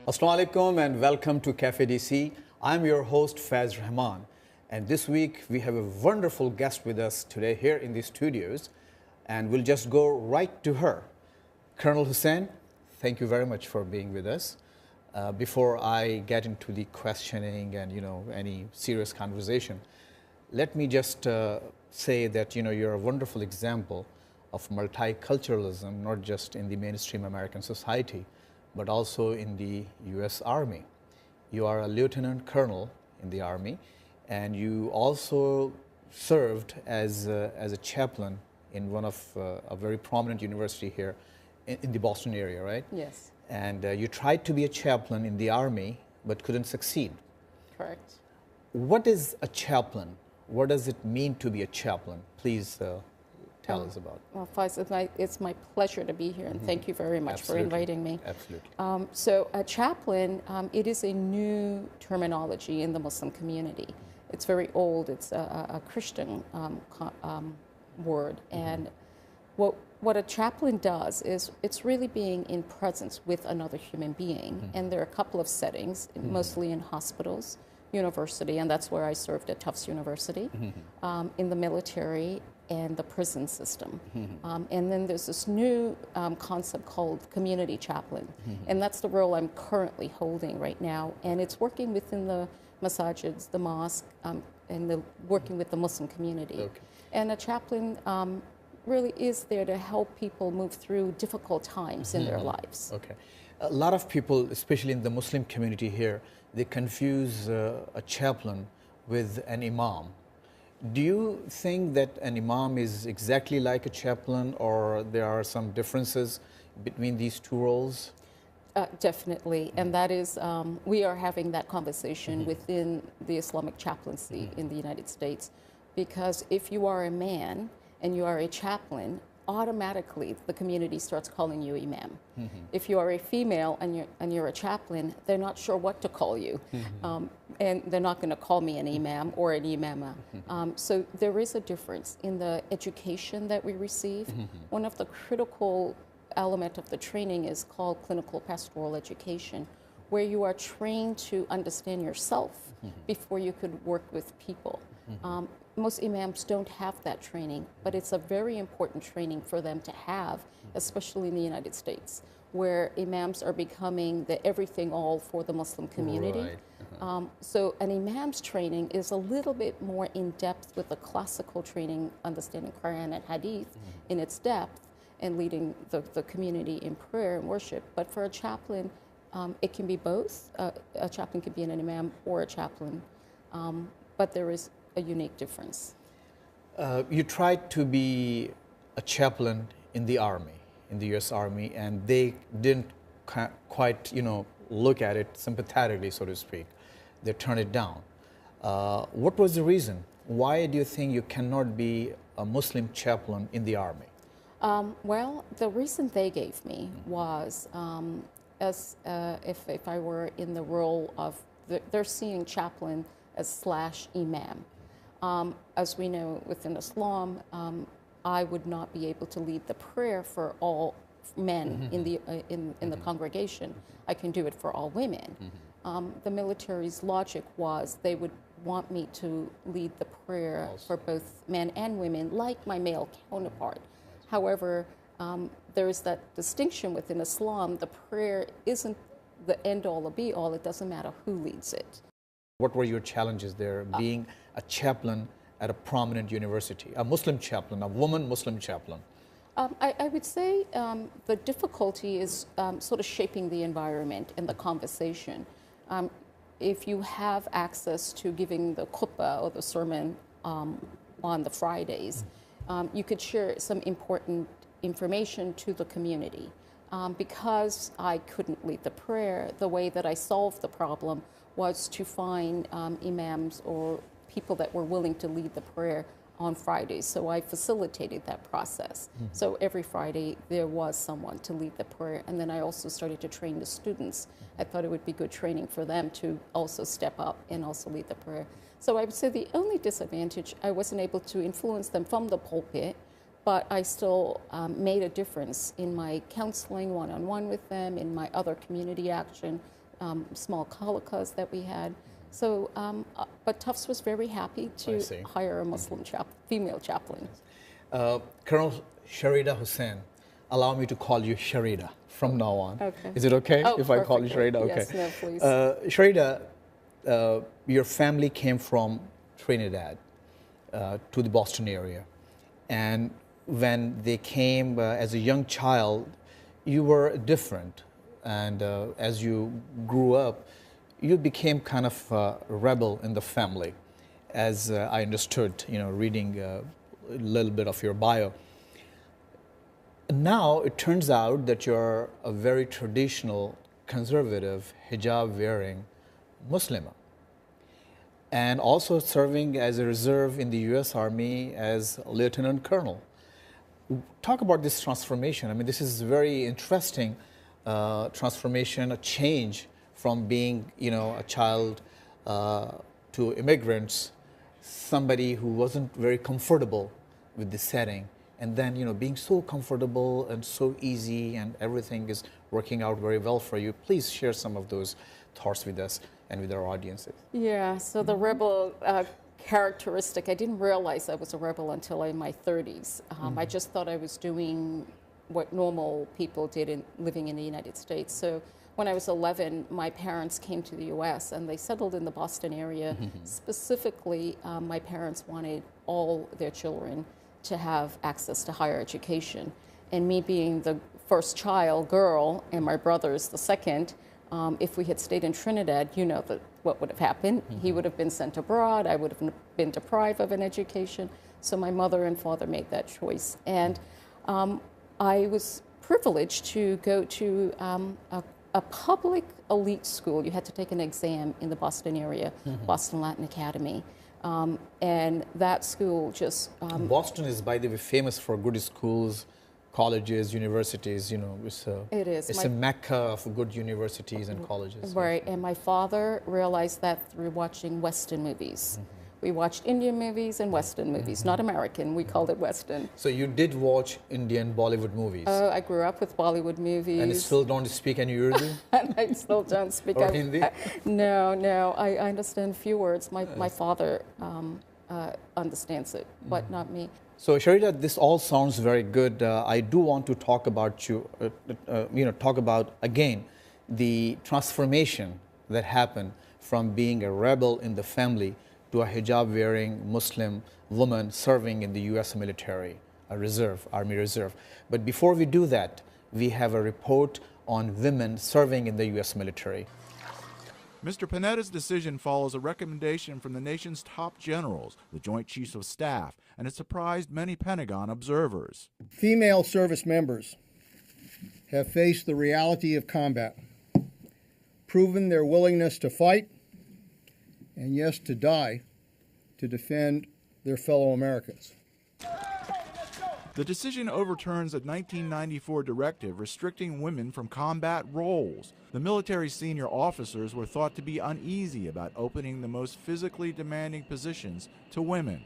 Assalamu alaikum and welcome to Cafe DC. I'm your host Faiz Rehman, and this week we have a wonderful guest with us today here in the studios, and we'll just go right to her. Colonel Hosein, thank you very much for being with us. Before I get into the questioning and any serious conversation, let me just say that you're a wonderful example of multiculturalism, not just in the mainstream American society, but also in the U.S. Army. You are a lieutenant colonel in the Army, and you also served as a chaplain in one of a very prominent university here in the Boston area, right? Yes. And you tried to be a chaplain in the Army, but couldn't succeed. Correct. What is a chaplain? What does it mean to be a chaplain? Please tell us about it. Well, Faiz, it's my pleasure to be here, and thank you very much for inviting me. Absolutely. So a chaplain, it is a new terminology in the Muslim community. It's very old. It's a Christian word. And what a chaplain does is it's really being in presence with another human being. And there are a couple of settings, mostly in hospitals, university, and that's where I served at Tufts University, in the military, and the prison system. And then there's this new concept called community chaplain. And that's the role I'm currently holding right now. And it's working within the masajids, the mosque, and working with the Muslim community. Okay. And a chaplain really is there to help people move through difficult times in their lives. Okay. A lot of people, especially in the Muslim community here, they confuse a chaplain with an imam. Do you think that an imam is exactly like a chaplain, or there are some differences between these two roles? Definitely, and that is, we are having that conversation within the Islamic chaplaincy in the United States, because if you are a man and you are a chaplain, automatically the community starts calling you imam. If you are a female and you're a chaplain, they're not sure what to call you. And they're not going to call me an imam or an imama. So there is a difference in the education that we receive. One of the critical element of the training is called clinical pastoral education, where you are trained to understand yourself before you could work with people. Most imams don't have that training, but it's a very important training for them to have, especially in the United States, where imams are becoming the everything all for the Muslim community. Right. So an imam's training is a little bit more in depth with the classical training, understanding Quran and Hadith in its depth, and leading the community in prayer and worship. But for a chaplain, it can be both. A chaplain can be an imam or a chaplain, but there is a unique difference. You tried to be a chaplain in the Army, in the U.S. Army, and they didn't quite, look at it sympathetically, so to speak. They turned it down. What was the reason? Why do you think you cannot be a Muslim chaplain in the Army? Well, the reason they gave me was if I were in the role of, they're seeing chaplain as /imam. As we know within Islam, I would not be able to lead the prayer for all men in the congregation. I can do it for all women. The military's logic was they would want me to lead the prayer for both men and women, like my male counterpart. However, there is that distinction within Islam. The prayer isn't the end-all or be-all. It doesn't matter who leads it. What were your challenges there, being a chaplain at a prominent university, a Muslim chaplain, a woman Muslim chaplain? I would say the difficulty is sort of shaping the environment and the conversation. If you have access to giving the khutbah or the sermon on the Fridays, you could share some important information to the community. Because I couldn't lead the prayer, the way that I solved the problem was to find imams or people that were willing to lead the prayer on Fridays. So I facilitated that process. So every Friday there was someone to lead the prayer. And then I also started to train the students. I thought it would be good training for them to also step up and also lead the prayer. So I would say the only disadvantage, I wasn't able to influence them from the pulpit, but I still made a difference in my counseling one-on-one with them, in my other community action, small colikas that we had. So, but Tufts was very happy to hire a Muslim female chaplain. Colonel Shareda Hosein, allow me to call you Shareda from now on. Okay. Is it okay if I call you Shareda? Okay. Yes, no, please. Shareda, your family came from Trinidad to the Boston area. And when they came as a young child, you were different. And as you grew up, you became kind of a rebel in the family, as I understood, reading a little bit of your bio. Now it turns out that you're a very traditional, conservative, hijab-wearing Muslimah, and also serving as a reserve in the U.S. Army as a lieutenant colonel. Talk about this transformation. I mean, this is very interesting transformation, a change from being, a child to immigrants, somebody who wasn't very comfortable with the setting, and then, being so comfortable and so easy and everything is working out very well for you. Please share some of those thoughts with us and with our audiences. Yeah, so the rebel characteristic, I didn't realize I was a rebel until in my 30s. I just thought I was doing what normal people did living in the United States. So when I was 11, my parents came to the U.S. and they settled in the Boston area. Specifically, my parents wanted all their children to have access to higher education. And me being the first child, girl, and my brother's the second, if we had stayed in Trinidad, what would have happened. He would have been sent abroad. I would have been deprived of an education. So my mother and father made that choice. And I was privileged to go to a public elite school. You had to take an exam in the Boston area, Boston Latin Academy. And that school just... Boston is, by the way, famous for good schools, colleges, universities, it's a mecca of good universities and colleges. Right, and my father realized that through watching Western movies. We watched Indian movies and Western movies, not American, we called it Western. So you did watch Indian Bollywood movies? Oh, I grew up with Bollywood movies. And you still don't speak any Urdu? And I still don't speak Hindi? No, I understand few words. My father understands it, but not me. So Shareda, this all sounds very good. I do want to talk about talk about again the transformation that happened from being a rebel in the family to a hijab-wearing Muslim woman serving in the U.S. military, Army Reserve. But before we do that, we have a report on women serving in the U.S. military. Mr. Panetta's decision follows a recommendation from the nation's top generals, the Joint Chiefs of Staff, and it surprised many Pentagon observers. Female service members have faced the reality of combat, proven their willingness to fight, and yes, to die, to defend their fellow Americans. The decision overturns a 1994 directive restricting women from combat roles. The military's senior officers were thought to be uneasy about opening the most physically demanding positions to women.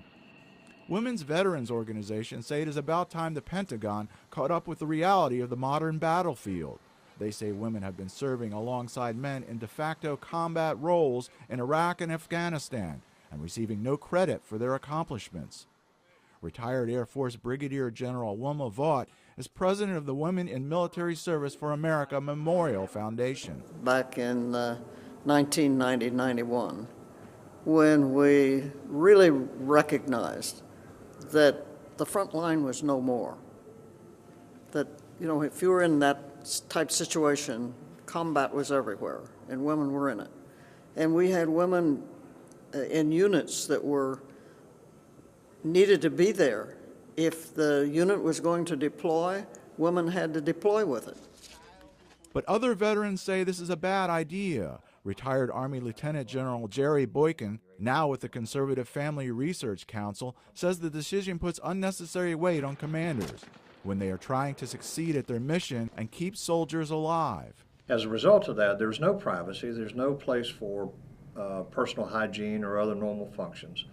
Women's veterans organizations say it is about time the Pentagon caught up with the reality of the modern battlefield. They say women have been serving alongside men in de facto combat roles in Iraq and Afghanistan and receiving no credit for their accomplishments. Retired Air Force Brigadier General Wilma Vaught is president of the Women in Military Service for America Memorial Foundation. Back in 1990-91, when we really recognized that the front line was no more, that, if you were in that type situation, combat was everywhere, and women were in it. And we had women in units that needed to be there. If the unit was going to deploy, women had to deploy with it. But other veterans say this is a bad idea. Retired Army Lieutenant General Jerry Boykin, now with the Conservative Family Research Council, says the decision puts unnecessary weight on commanders when they are trying to succeed at their mission and keep soldiers alive. As a result of that, there's no privacy, there's no place for personal hygiene or other normal functions.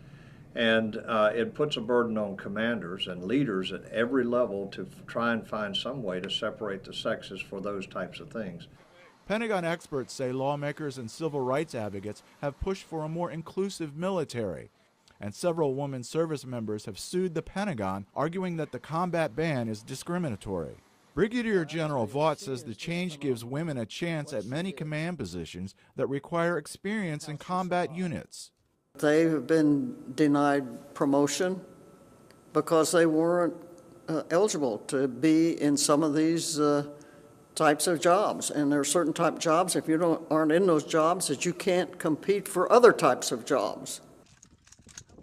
And it puts a burden on commanders and leaders at every level to try and find some way to separate the sexes for those types of things. Pentagon experts say lawmakers and civil rights advocates have pushed for a more inclusive military, and several women service members have sued the Pentagon, arguing that the combat ban is discriminatory. Brigadier General Vaught says the change gives women a chance at many command positions that require experience in combat units. They have been denied promotion because they weren't eligible to be in some of these types of jobs. And there are certain type of jobs, if you aren't in those jobs, that you can't compete for other types of jobs.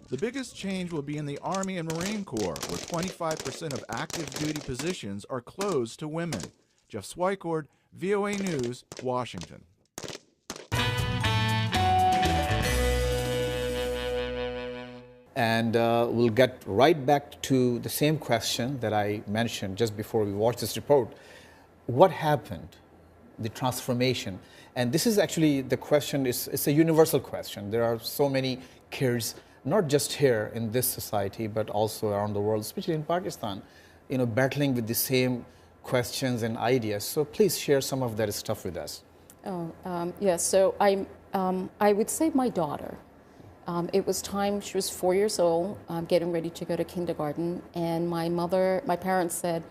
The biggest change will be in the Army and Marine Corps, where 25% of active duty positions are closed to women. Jeff Swicord, VOA News, Washington. And we'll get right back to the same question that I mentioned just before we watched this report. What happened? The transformation. And this is actually the question, it's a universal question. There are so many kids, not just here in this society, but also around the world, especially in Pakistan, battling with the same questions and ideas. So please share some of that stuff with us. Yes, so I would say my daughter. It was time, she was 4 years old, getting ready to go to kindergarten, and my parents said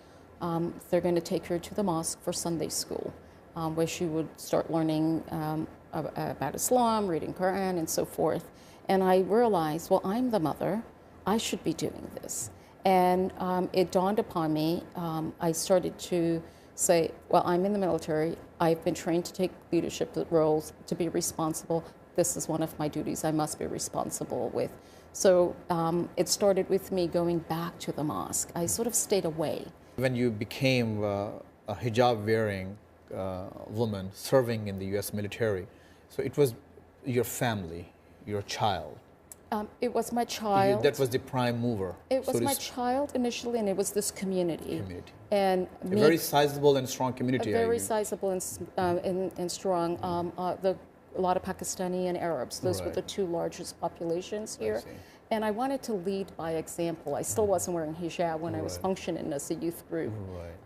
they're going to take her to the mosque for Sunday school, where she would start learning about Islam, reading Quran, and so forth. And I realized, well, I'm the mother, I should be doing this. And it dawned upon me, I started to say, well, I'm in the military, I've been trained to take leadership roles, to be responsible. This is one of my duties I must be responsible with. So it started with me going back to the mosque. I sort of stayed away. When you became a hijab-wearing woman serving in the U.S. military, so it was your family, your child. It was my child. That was the prime mover. It was my child initially, and it it was this community. And a very sizable and strong community. Very sizable and strong. A lot of Pakistani and Arabs. Those were the two largest populations here. And I wanted to lead by example. I still wasn't wearing hijab when I was functioning as a youth group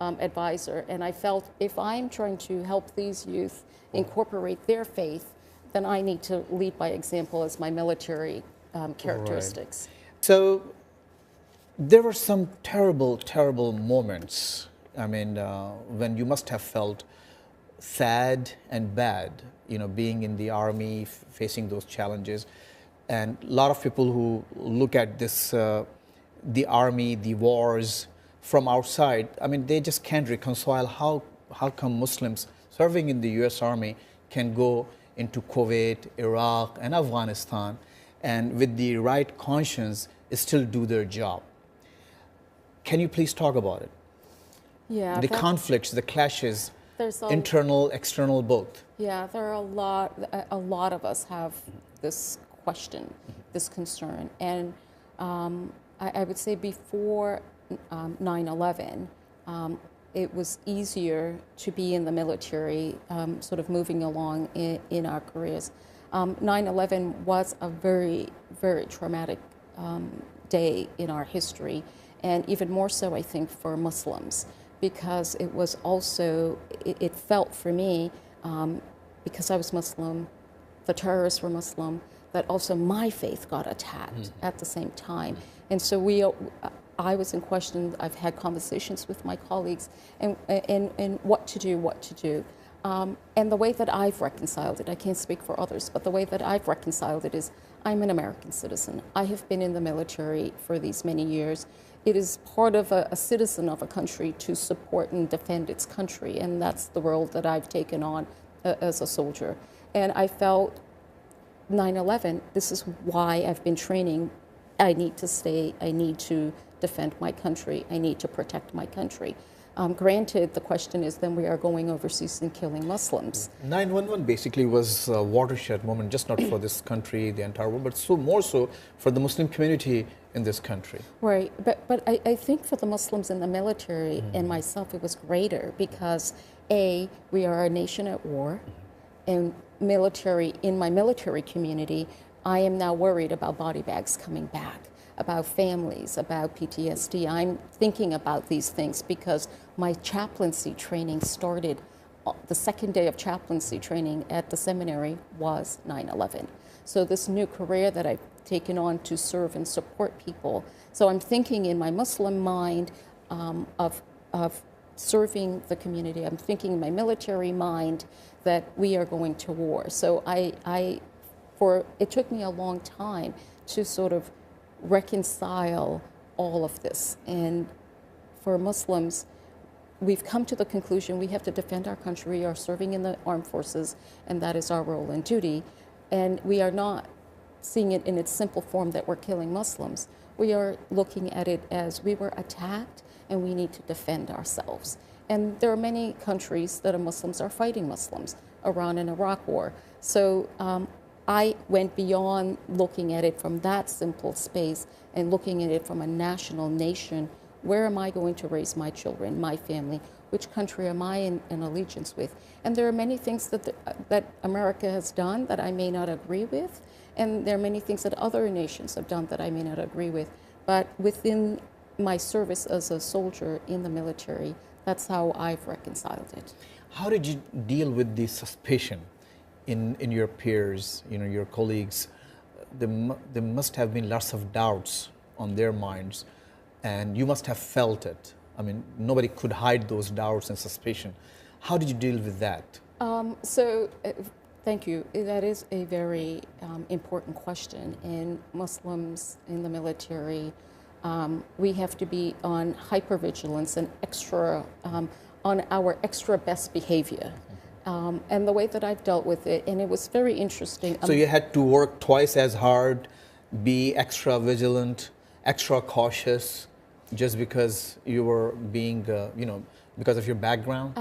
advisor. And I felt if I'm trying to help these youth incorporate their faith, then I need to lead by example as my military characteristics. So there were some terrible, terrible moments. I mean, when you must have felt sad and bad, being in the army, facing those challenges. And a lot of people who look at this, the army, the wars from outside, I mean, they just can't reconcile how come Muslims serving in the U.S. Army can go into Kuwait, Iraq, and Afghanistan, and with the right conscience, still do their job. Can you please talk about it? Yeah. The conflicts, the clashes, internal, external, both. Yeah, there are a lot of us have this question, this concern. And I would say before 9/11, it was easier to be in the military, sort of moving along in our careers. 9/11 was a very, very traumatic day in our history, and even more so, I think, for Muslims, because it was also, it felt for me, because I was Muslim, the terrorists were Muslim, that also my faith got attacked at the same time. And so I was in question. I've had conversations with my colleagues and what to do. And the way that I've reconciled it, I can't speak for others, but the way that I've reconciled it is I'm an American citizen. I have been in the military for these many years. It is part of a citizen of a country to support and defend its country, and that's the role that I've taken on as a soldier. And I felt 9/11, this is why I've been training. I need to stay, I need to defend my country, I need to protect my country. Granted, the question is then we are going overseas and killing Muslims. 9/11 basically was a watershed moment, just not for this country, the entire world, but more so for the Muslim community in this country. Right, but I think for the Muslims in the military and myself, it was greater because we are a nation at war, and in my military community, I am now worried about body bags coming back, about families, about PTSD. I'm thinking about these things because my chaplaincy training started the second day of chaplaincy training at the seminary was 9/11. So this new career that I've taken on to serve and support people. So I'm thinking in my Muslim mind of serving the community. I'm thinking in my military mind that we are going to war. So it took me a long time to sort of reconcile all of this. And for Muslims, we've come to the conclusion we have to defend our country. We are serving in the armed forces, and that is our role and duty. And we are not seeing it in its simple form that we're killing Muslims. We are looking at it as we were attacked and we need to defend ourselves. And there are many countries that are Muslims are fighting Muslims, Iran and Iraq war. So I went beyond looking at it from that simple space and looking at it from a national nation. Where am I going to raise my children, my family? Which country am I in allegiance with? And there are many things that America has done that I may not agree with, and there are many things that other nations have done that I may not agree with. But within my service as a soldier in the military, that's how I've reconciled it. How did you deal with the suspicion in your peers, your colleagues? There must have been lots of doubts on their minds, and you must have felt it. I mean, nobody could hide those doubts and suspicion. How did you deal with that? Thank you. That is a very important question. And Muslims in the military, we have to be on hypervigilance and on our extra best behavior. And the way that I've dealt with it, and it was very interesting. So you had to work twice as hard, be extra vigilant, extra cautious, just because you were being, because of your background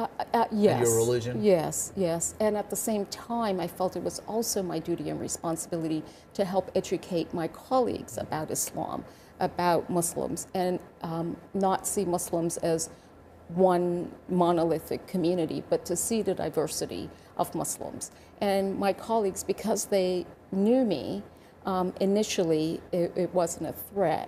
yes, and your religion? Yes, yes. And at the same time, I felt it was also my duty and responsibility to help educate my colleagues about Islam, about Muslims, and not see Muslims as one monolithic community, but to see the diversity of Muslims. And my colleagues, because they knew me, initially it wasn't a threat.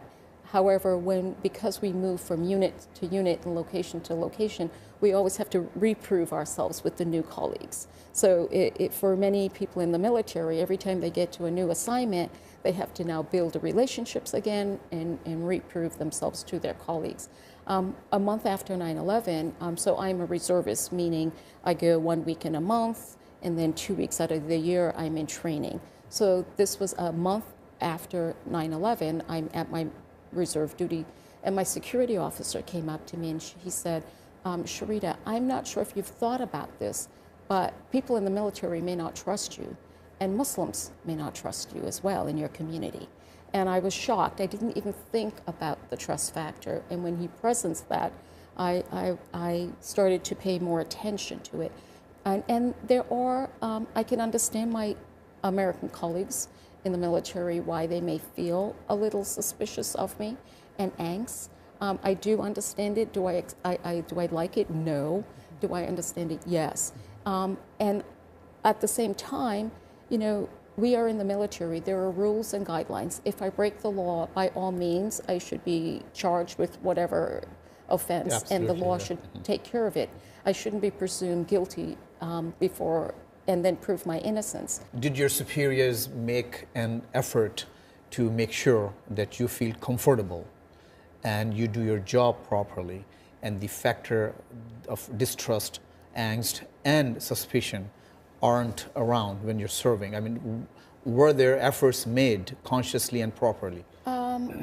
However, because we move from unit to unit and location to location, we always have to reprove ourselves with the new colleagues. So for many people in the military, every time they get to a new assignment, they have to now build relationships again and reprove themselves to their colleagues. A month after 9/11, so I'm a reservist, meaning I go 1 week in a month, and then 2 weeks out of the year I'm in training. So this was a month after 9/11, I'm at my reserve duty, and my security officer came up to me and he said, Shareda, I'm not sure if you've thought about this, but people in the military may not trust you, and Muslims may not trust you as well in your community. And I was shocked. I didn't even think about the trust factor. And when he presenced that, I started to pay more attention to it. And there are, I can understand my American colleagues in the military why they may feel a little suspicious of me and angst. I do understand it. Do I like it? No. Do I understand it? Yes. And at the same time, we are in the military. There are rules and guidelines. If I break the law, by all means, I should be charged with whatever offense, and the law should take care of it. I shouldn't be presumed guilty before and then prove my innocence. Did your superiors make an effort to make sure that you feel comfortable and you do your job properly, and the factor of distrust, angst, and suspicion aren't around when you're serving? I mean, were there efforts made consciously and properly?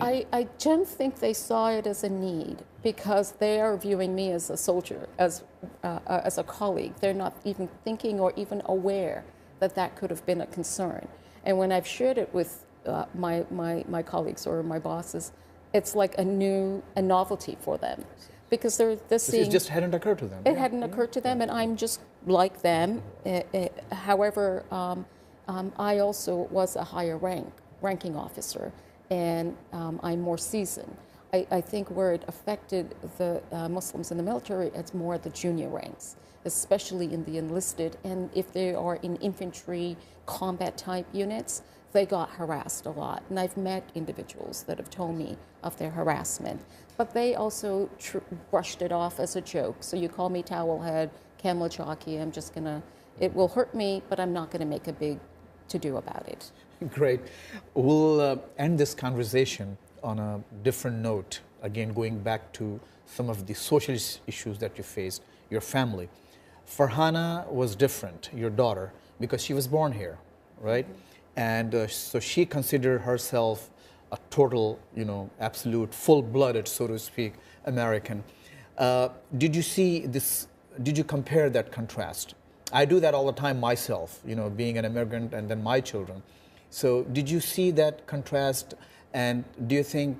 I don't think they saw it as a need, because they are viewing me as a soldier, as a colleague. They're not even thinking or even aware that that could have been a concern. And when I've shared it with my colleagues or my bosses, it's like a novelty for them, because they're seeing. It just hadn't occurred to them. It hadn't occurred to them, and I'm just like them. However, I also was a higher ranking officer, and I'm more seasoned. I think where it affected the Muslims in the military, it's more the junior ranks, especially in the enlisted, and if they are in infantry combat type units, they got harassed a lot. And I've met individuals that have told me of their harassment. But they also brushed it off as a joke. So you call me towelhead, camel jockey, I'm just gonna, it will hurt me, but I'm not gonna make a big to-do about it. Great. We'll end this conversation on a different note, again going back to some of the social issues that you faced, your family. Farhana was different, your daughter, because she was born here, right? And so she considered herself a total, absolute, full-blooded, so to speak, American. Did you see this, did you compare that contrast? I do that all the time myself, being an immigrant and then my children. So did you see that contrast, and do you think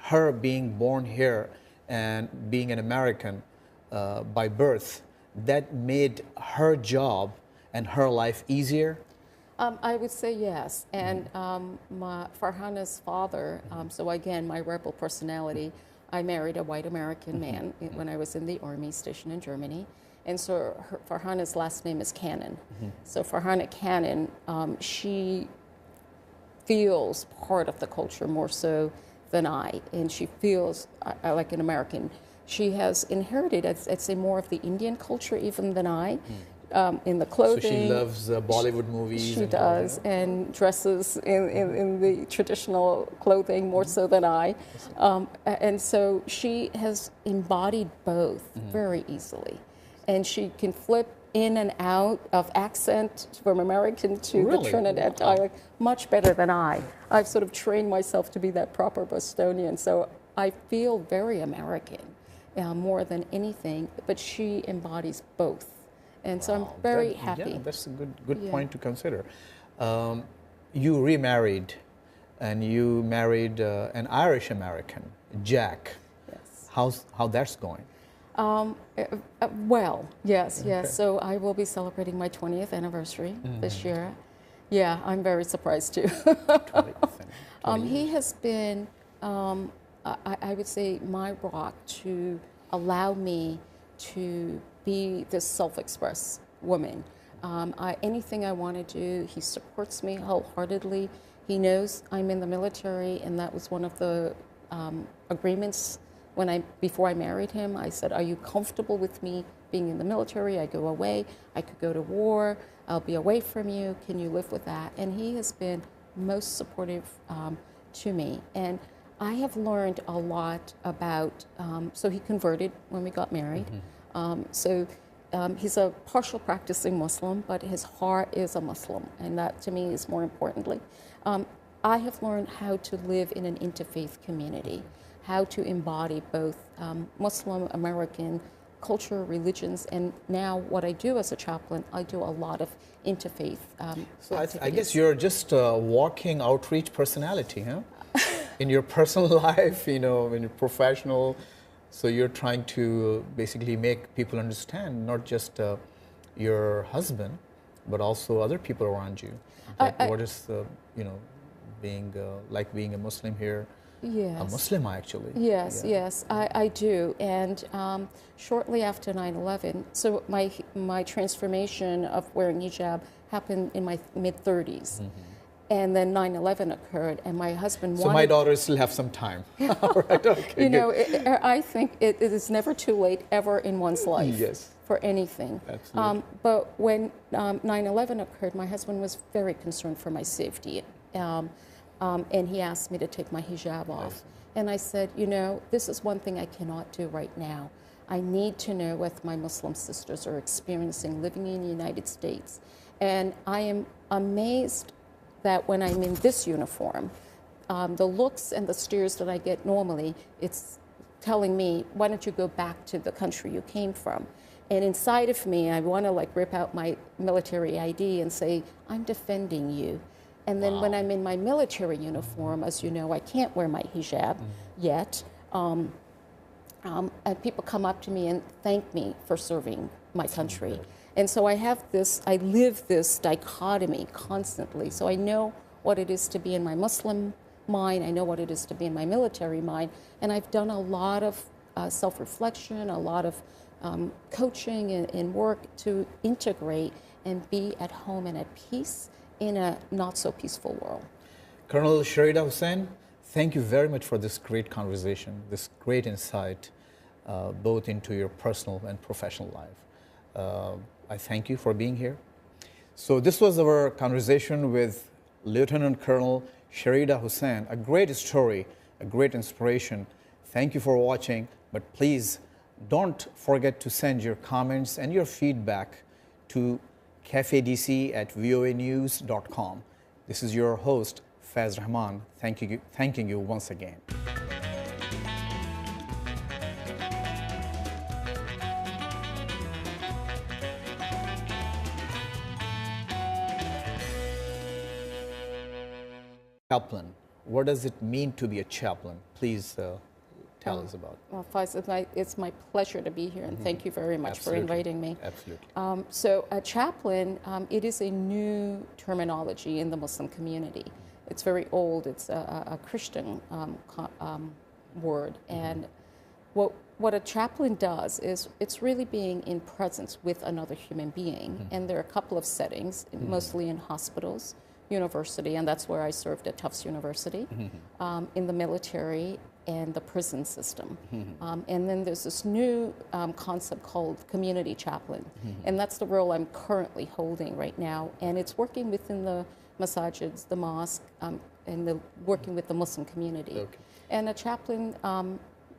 her being born here and being an American by birth, that made her job and her life easier? I would say yes. And Farhana's father, so again, my rebel personality, I married a white American man when I was in the army stationed in Germany. And so Farhana's last name is Cannon. So Farhana Cannon, she feels part of the culture more so than I, and she feels like an American. She has inherited, I'd say, more of the Indian culture even than I, in the clothing. So she loves Bollywood movies. She does, and dresses in the traditional clothing more so than I. And so she has embodied both very easily. And she can flip in and out of accent from American to the Trinidad dialect much better than I. I've sort of trained myself to be that proper Bostonian, so I feel very American more than anything, but she embodies both. And so I'm very happy. Yeah, that's a good point to consider. You remarried, and you married an Irish American, Jack. Yes. How that's going? Well, yes. So I will be celebrating my 20th anniversary this year. Yeah, I'm very surprised too. He has been, I would say, my rock to allow me to be this self-expressed woman. Anything I want to do, he supports me wholeheartedly. He knows I'm in the military, and that was one of the agreements before I married him. I said, are you comfortable with me being in the military? I go away, I could go to war, I'll be away from you, can you live with that? And he has been most supportive to me. And I have learned a lot about, so he converted when we got married. He's a partial practicing Muslim, but his heart is a Muslim, and that to me is more importantly. I have learned how to live in an interfaith community, how to embody both Muslim, American culture, religions, and now what I do as a chaplain, I do a lot of interfaith So I guess you're just a walking outreach personality, huh? In your personal life, in your professional, so you're trying to basically make people understand, not just your husband, but also other people around you. What is, being like being a Muslim here? Yes. A Muslim, actually. Yes, yes, I do. And shortly after 9/11, so my transformation of wearing hijab happened in my mid-30s. And then 9/11 occurred, and my husband wanted... So my daughters still have some time. All right, okay, I think it is never too late ever in one's life for anything. Absolutely. But when 9/11 occurred, my husband was very concerned for my safety. And he asked me to take my hijab off. And I said, this is one thing I cannot do right now. I need to know what my Muslim sisters are experiencing living in the United States. And I am amazed that when I'm in this uniform, the looks and the stares that I get normally, it's telling me, why don't you go back to the country you came from? And inside of me, I want to rip out my military ID and say, I'm defending you. And then when I'm in my military uniform, as you know, I can't wear my hijab yet. And people come up to me and thank me for serving my country. And so I live this dichotomy constantly. So I know what it is to be in my Muslim mind. I know what it is to be in my military mind. And I've done a lot of self-reflection, a lot of coaching and work to integrate and be at home and at peace in a not so peaceful world. Colonel Shareda Hosein, thank you very much for this great conversation, this great insight, both into your personal and professional life. I thank you for being here. So this was our conversation with Lieutenant Colonel Shareda Hosein, a great story, a great inspiration. Thank you for watching, but please don't forget to send your comments and your feedback to cafedc@voanews.com. This is your host, Faiz Rehman, thanking you once again. Chaplain, what does it mean to be a chaplain? Please tell us about it. Well, Faiz, it's my pleasure to be here, and thank you very much for inviting me. Absolutely. So a chaplain, it is a new terminology in the Muslim community. It's very old. It's a Christian word. And what a chaplain does is it's really being in presence with another human being. And there are a couple of settings, mostly in hospitals, university, and that's where I served at Tufts University, in the military, and the prison system. And then there's this new concept called community chaplain. And that's the role I'm currently holding right now. And it's working within the masajids, the mosque, and working with the Muslim community. Okay. And a chaplain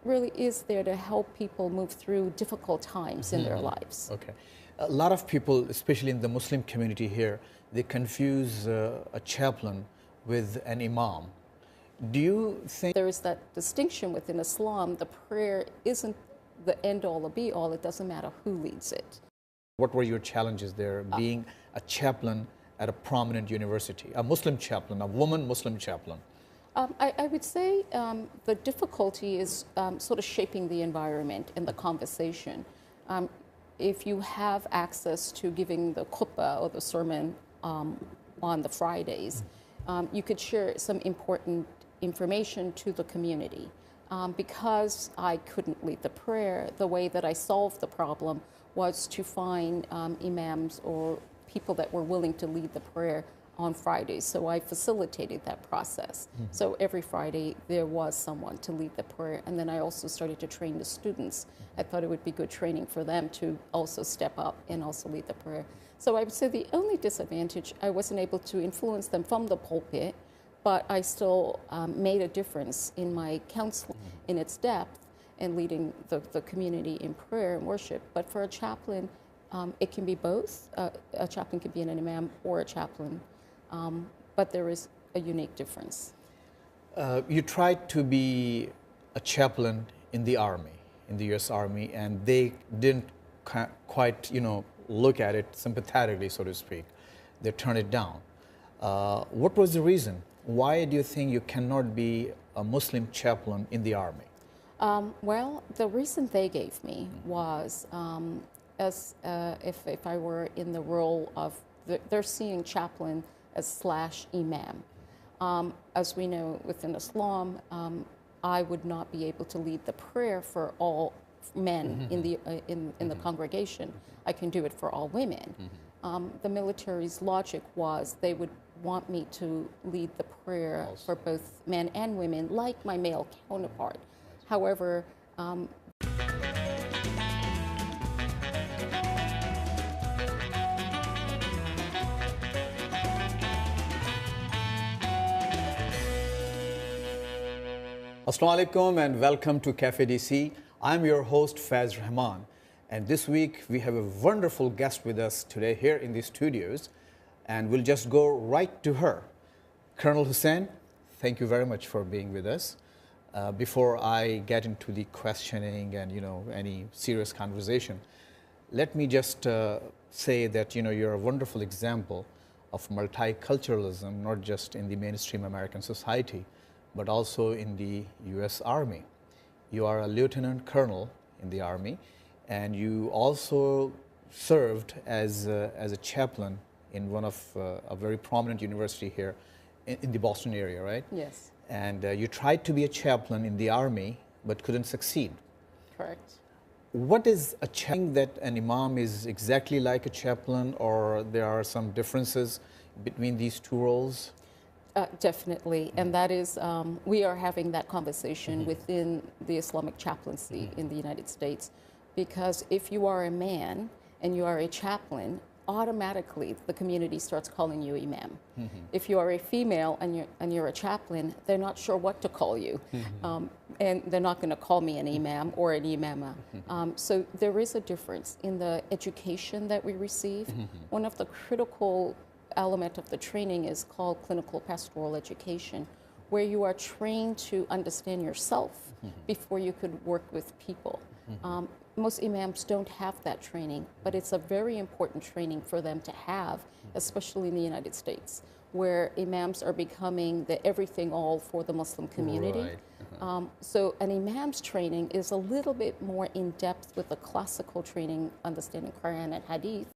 really is there to help people move through difficult times in their lives. Okay. A lot of people, especially in the Muslim community here, they confuse a chaplain with an imam. Do you think there is that distinction within Islam? The prayer isn't the end-all or be-all. It doesn't matter who leads it. What were your challenges there, being a chaplain at a prominent university, a Muslim chaplain, a woman Muslim chaplain? I would say the difficulty is sort of shaping the environment and the conversation. If you have access to giving the khutbah or the sermon on the Fridays, you could share some important information to the community. Because I couldn't lead the prayer, the way that I solved the problem was to find imams or people that were willing to lead the prayer on Fridays. So I facilitated that process. So every Friday there was someone to lead the prayer. And then I also started to train the students. I thought it would be good training for them to also step up and also lead the prayer. So I would say the only disadvantage, I wasn't able to influence them from the pulpit, but I still made a difference in my counseling, in its depth, and leading the community in prayer and worship. But for a chaplain, it can be both. A chaplain can be an imam or a chaplain, but there is a unique difference. You tried to be a chaplain in the Army, in the U.S. Army, and they didn't quite, look at it sympathetically, so to speak. They turned it down. What was the reason? Why do you think you cannot be a Muslim chaplain in the Army? Well, the reason they gave me was if I were in the role of, they're seeing chaplain as /imam. As we know within Islam, I would not be able to lead the prayer for all men in the congregation. I can do it for all women. The military's logic was they would want me to lead the prayer for both men and women, like my male counterpart. However, Assalamu alaikum and welcome to Cafe DC. I'm your host Faiz Rehman, and this week we have a wonderful guest with us today here in the studios, and we'll just go right to her. Colonel Hosein, thank you very much for being with us. Before I get into the questioning and any serious conversation, let me just say that you're a wonderful example of multiculturalism, not just in the mainstream American society, but also in the U.S. Army. You are a lieutenant colonel in the Army, and you also served as a chaplain in one of a very prominent university here in the Boston area, right? yes, And you tried to be a chaplain in the Army, but couldn't succeed. correct. What is a chaplain? That an imam is exactly like a chaplain, or there are some differences between these two roles? Definitely, and that is, we are having that conversation within the Islamic chaplaincy in the United States, because if you are a man and you are a chaplain, automatically the community starts calling you imam. If you are a female and you're a chaplain, they're not sure what to call you, and they're not going to call me an imam or an imama. So there is a difference in the education that we receive. One of the critical element of the training is called clinical pastoral education, where you are trained to understand yourself before you could work with people. Most imams don't have that training, but it's a very important training for them to have, especially in the United States, where imams are becoming the everything all for the Muslim community. Right. So an imam's training is a little bit more in depth with the classical training, understanding Quran and Hadith,